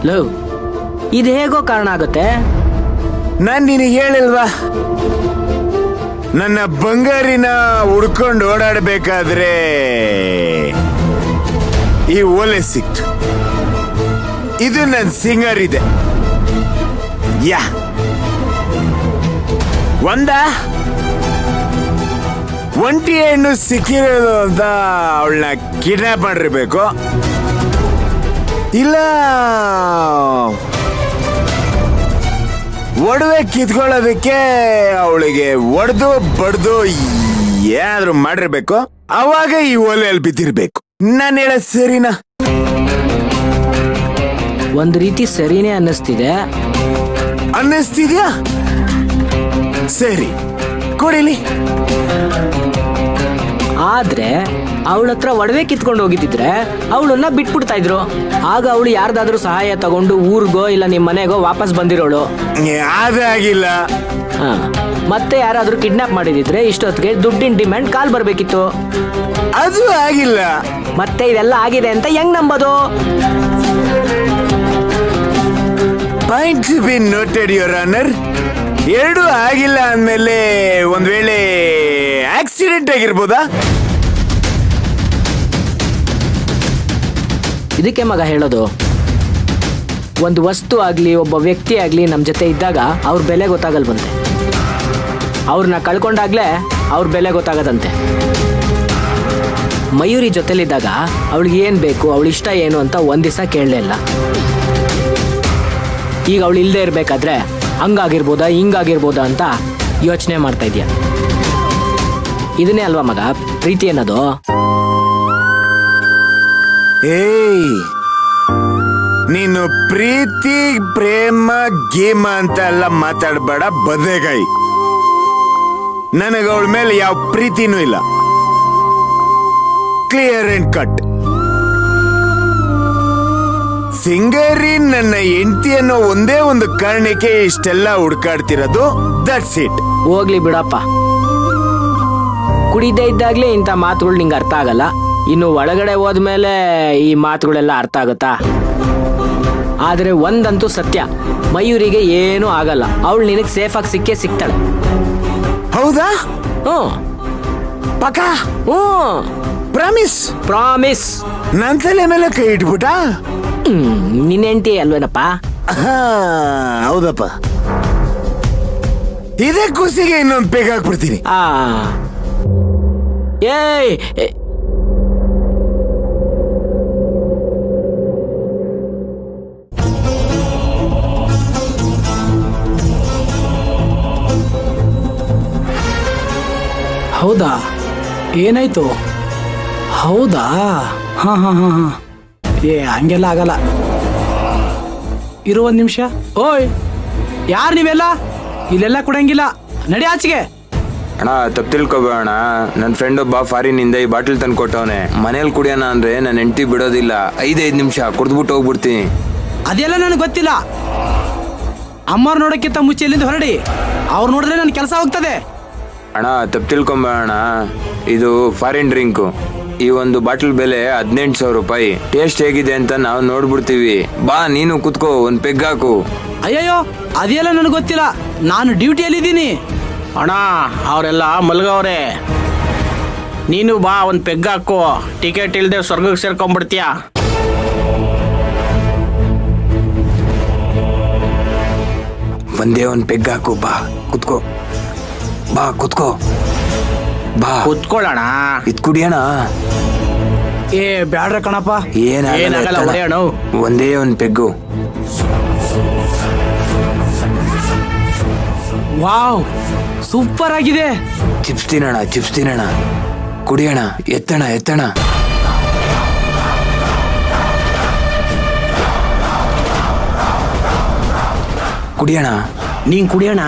Love, ಇದು ಹೇಗೋ ಕಾರಣ ಆಗುತ್ತೆ? ನಾನ್ ನಿನಗೆ ಹೇಳಿಲ್ವಾ, ನನ್ನ ಬಂಗಾರಿನ ಹುಡ್ಕೊಂಡು ಓಡಾಡಬೇಕಾದ್ರೆ ಈ ಓಲೆ ಸಿಕ್ತು. ಇದು ನನ್ನ ಸಿಂಗರ್ ಇದೆ. ಯಾ ಒಂಟಿ ಹೆಣ್ಣು ಸಿಕ್ಕಿರೋದು ಅಂತ ಅವಳನ್ನ ಕಿಡ್ನಾಪ್ ಮಾಡಿರ್ಬೇಕು, ಇಲ್ಲ ಒಡವೆ ಕಿತ್ಕೊಳ್ಳೋದಕ್ಕೆ ಅವಳಿಗೆ ಒಡೆದು ಬಡ್ದು ಏನಾದ್ರು ಮಾಡಿರ್ಬೇಕು. ಅವಾಗ ಈ ಓಲೆಯಲ್ಲಿ ಬಿದ್ದಿರ್ಬೇಕು. ನಾನು ಹೇಳೋದು ಸರಿನಾ? ಒಂದ್ ರೀತಿ ಸರಿನೇ ಅನ್ನಿಸ್ತಿದ್ಯಾ? ಸರಿ, ಕೊಡಿಲಿ. ಆದ್ರೆ ಅವಳ ಹತ್ರ ಒಡವೆ ಕಿತ್ಕೊಂಡು ಹೋಗಿದ್ದಿದ್ರೆ ಅವಳನ್ನ ಬಿಟ್ಬಿಡ್ತಾ ಇದ್ರು. ಆಗ ಅವಳು ಯಾರ್ದಾದ್ರೂ ಸಹಾಯ ತಗೊಂಡು ಊರ್ಗೋ ಇಲ್ಲ ನಿಮ್ ಮನೆಗೋ ವಾಪಸ್ ಬಂದಿರೋಳು. ಅದಾಗಿಲ್ಲ. ಮತ್ತೆ ಯಾರಾದ್ರೂ ಕಿಡ್ನಾಪ್ ಮಾಡಿದಿದ್ರೆ ಇಷ್ಟೊತ್ತಿಗೆ ದುಡ್ಡಿನ ಡಿಮ್ಯಾಂಡ್ ಕಾಲ್ ಬರ್ಬೇಕಿತ್ತು. ಅದು ಆಗಿಲ್ಲ. ಮತ್ತೆ ಇದೆಲ್ಲ ಆಗಿದೆ ಅಂತ ಹೆಂಗ್ ನಂಬೋದು? Point been noted your honour. ಎರಡೂ ಆಗಿಲ್ಲ ಅಂದ್ಮೇಲೆ ಒಂದ್ ವೇಳೆ ಆಕ್ಸಿಡೆಂಟ್ ಆಗಿರ್ಬೋದಾ? ಇದಕ್ಕೆ ಮಗ ಹೇಳೋದು, ಒಂದು ವಸ್ತು ಆಗ್ಲಿ ಒಬ್ಬ ವ್ಯಕ್ತಿ ಆಗ್ಲಿ ನಮ್ ಜೊತೆ ಇದ್ದಾಗ ಅವ್ರ ಬೆಲೆ ಗೊತ್ತಾಗಲ್ವಂತೆ. ಅವ್ರನ್ನ ಕಳ್ಕೊಂಡಾಗ್ಲೇ ಅವ್ರ ಬೆಲೆ ಗೊತ್ತಾಗದಂತೆ. ಮಯೂರಿ ಜೊತೆಲಿದ್ದಾಗ ಅವಳಿಗೆ ಏನ್ ಬೇಕು, ಅವಳ ಇಷ್ಟ ಏನು ಅಂತ ಒಂದ್ ದಿವಸ ಕೇಳಲೇ ಇಲ್ಲ. ಈಗ ಅವಳು ಇಲ್ಲದೆ ಇರ್ಬೇಕಾದ್ರೆ ಹಂಗಾಗಿರ್ಬೋದಾ ಹಿಂಗಾಗಿರ್ಬೋದಾ ಅಂತ ಯೋಚನೆ ಮಾಡ್ತಾ ಇದೀಯ. ಇದನ್ನೇ ಅಲ್ವಾ ಮಗ ಪ್ರೀತಿ ಅನ್ನೋದು? ಏಯ್, ನೀನು ಪ್ರೀತಿ ಪ್ರೇಮ ಗೇಮ ಅಂತ ಎಲ್ಲ ಮಾತಾಡಬೇಡ ಬದನೆಕಾಯಿ. ನನಗೆ ಅವಳ ಮೇಲೆ ಯಾವ ಪ್ರೀತಿನೂ ಇಲ್ಲ. Clear and cut. ಸಿಂಗರಿ ನನ್ನ ಹೆಂಡತಿ ಅನ್ನೋ ಒಂದೇ ಒಂದು ಕಾರಣಕ್ಕೆ ಇಷ್ಟೆಲ್ಲ ಹುಡ್ಕಾಡ್ತಿರೋದು. That's it. ಹೋಗ್ಲಿ ಬಿಡಪ್ಪ, ಕುಡಿದೇ ಇದ್ದಾಗ್ಲೇ ಇಂಥ ಮಾತುಗಳು ನಿಂಗೆ ಅರ್ಥ ಆಗಲ್ಲ. ಇನ್ನು ಒಳಗಡೆ ಹೋದ್ಮೇಲೆ ಈ ಮಾತುಗಳೆಲ್ಲ ಅರ್ಥ ಆಗುತ್ತಾ? ಆದ್ರೆ ಒಂದಂತೂ ಸತ್ಯ, ಮಯೂರಿಗೆ ಏನೂ ಆಗಲ್ಲ. ಅವಳು ನಿನಗೆ ಸೇಫ್ ಆಗಿ ಸಿಗ್ತಾಳೆ. ಹೌದಾ? ಪಕ್ಕ? ಪ್ರಾಮಿಸ್? ಪ್ರಾಮಿಸ್. ನನ್ ತಲೆ ಮೇಲೆ ಕೈ ಇಟ್ಬಿಟ್ಟ? ನಿನ್ನ ಹೆಂಡತಿ ಅಲ್ವೇನಪ್ಪ? ಹೌದಪ್ಪ. ಇದೇ ಖುಷಿಗೆ ಇನ್ನೊಂದು ಪೇಗ್ ಹಾಕ್ಬಿಡ್ತೀನಿ. ಏಯ್, ಹೌದಾ? ಏನಾಯ್ತು? ಹೌದಾ? ಹಾ ಹಾ ಹಾ ಹಾ. ಹಂಗೆಲ್ಲ ಆಗಲ್ಲ. ಇರು ಒಂದ್ ನಿಮಿಷ. ಓಯ್, ಯಾರು ನೀವೆಲ್ಲ? ಇಲ್ಲೆಲ್ಲ ಕೊಡಂಗಿಲ್ಲ, ನಡಿ ಆಚೆಗೆ. ಅಣ್ಣ, ತಪ್ಪು ತಿಳ್ಕೊಬೇಡ. ನನ್ನ ಫ್ರೆಂಡ್ ಒಬ್ಬ ಫಾರಿನಿಂದ ಈ ಬಾಟಲ್ ತಂದು ಕೊಟ್ಟವನೆ. ಮನೇಲಿ ಕುಡಿಯೋಣ ಅಂದ್ರೆ ನನ್ನ ಹೆಂಡತಿ ಬಿಡೋದಿಲ್ಲ. 5 ನಿಮಿಷ ಕುಡ್ದ್ಬಿಟ್ಟು ಹೋಗ್ಬಿಡ್ತೀನಿ. ಅದೆಲ್ಲ ನನಗೆ ಗೊತ್ತಿಲ್ಲ. ಅಮ್ಮವ್ರು ನೋಡೋಕ್ಕಿಂತ ಮುಂಚೆ ಇಲ್ಲಿಂದ ಹೊರಡಿ. ಅವ್ರು ನೋಡಿದ್ರೆ ನನ್ನ ಕೆಲಸ ಹೋಗ್ತದೆ. ಅಣ್ಣ, ತಪ್ಪು ತಿಳ್ಕೊಂಬೇಡ. ಇದು ಫಾರಿನ್ ಡ್ರಿಂಕು. ಈ ಒಂದು ಬಾಟಲ್ ಬೆಲೆ 18,000 ರೂಪಾಯಿ. ಟೇಸ್ಟ್ ಹೇಗಿದೆ ಅಂತ ನಾವು ನೋಡ್ಬಿಡ್ತೀವಿ. ಬಾ, ನೀನು ಕುತ್ಕೋ, ಒಂದು ಪೆಗ್ ಹಾಕು. ಅಯ್ಯಯ್ಯೋ, ಅದೆಲ್ಲ ನನಗೆ ಗೊತ್ತಿಲ್ಲ. ನಾನು ಡ್ಯೂಟಿಯಲ್ಲಿದ್ದೀನಿ. ಅಣ್ಣ, ಅವರೆಲ್ಲ ಮಲ್ಗವ್ರೆ. ನೀನು ಬಾ, ಒಂದು ಪೆಗ್ ಹಾಕು. ಟಿಕೆಟ್ ಇಲ್ಲದೆ ಸ್ವರ್ಗಕ್ಕೆ ಸೇರ್ಕೊಂಡ್ಬಿಡ್ತೀಯ. ಒಂದೇ ಒಂದು ಪೆಗ್ ಹಾಕು. ಬಾ ಕುತ್ಕೋ. ಬಾ ಕುತ್ಕೋ. ಬಾ ಕುತ್ಕೊಳ್ಳೋಣ. ಇದ್ ಕುಡಿಯೋಣ. ಬ್ಯಾಡ್ರ ಕಣಪ್ಪ. ಏನಾಗಲ್ಲ, ಹೊಡೆಯೋಣ. ಒಂದೇ ಒಂದು ಪೆಗ್ಗು. ವಾವ್, ಸೂಪರ್ ಆಗಿದೆ. ಚಿಪ್ಸ್ ತಿನ್ನೋಣ. ಕುಡಿಯೋಣ. ಎತ್ತಣ. ಕುಡಿಯೋಣ. ನೀನ್ ಕುಡಿಯೋಣ.